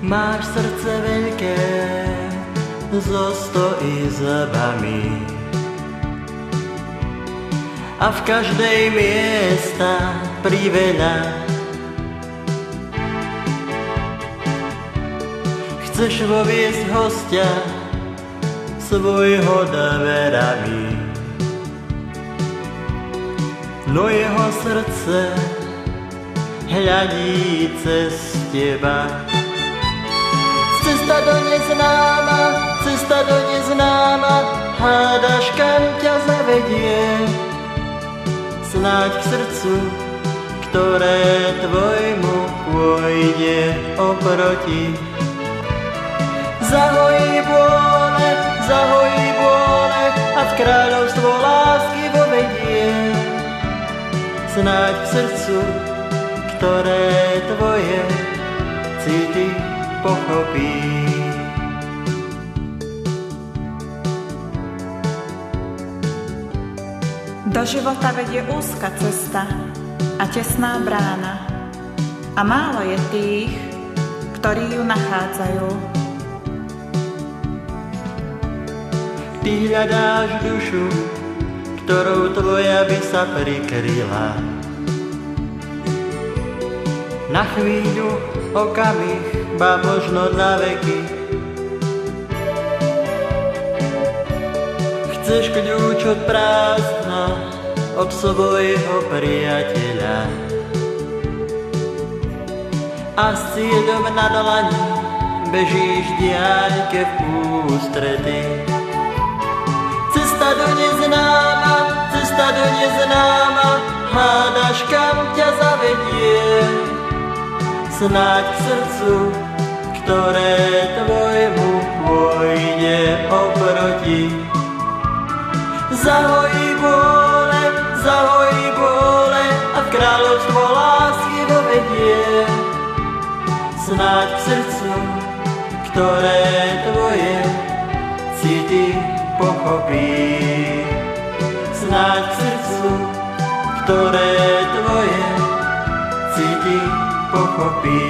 Máš srdce veľké, so 100 izbami a v každej miesta priveľa. Chceš voviesť hostia svojho dverami, no jeho srdce hľadí cez teba. Cesta do neznáma, hádaš, kam ťa zavedie, snáď k srdcu, ktoré tvojmu pôjde oproti. Zahojí bôle a v kráľovstvo lásky vovedie, snáď k srdcu, ktoré tvoje city pochopí. Do života vedie úzka cesta a tesná brána a málo je tých, ktorí ju nachádzajú. Ty hľadáš dušu, ktorou tvoja by sa prikryla. Na chvíľu, okamih, ba možno na veky. Chceš kľúč od prázdna, od svojho priateľa. A s cieľom na dlani bežíš diaľke v ústrety. Cesta do neznáma, hádaš, kam ťa zavedie, snáď k srdcu, ktoré tvojmu pôjde oproti. Zahojí bôle a v kráľovstvo lásky vovedie, snáď k srdcu, ktoré tvoje city pochopí. Snáď k srdcu, ktoré tvoje city pochopí.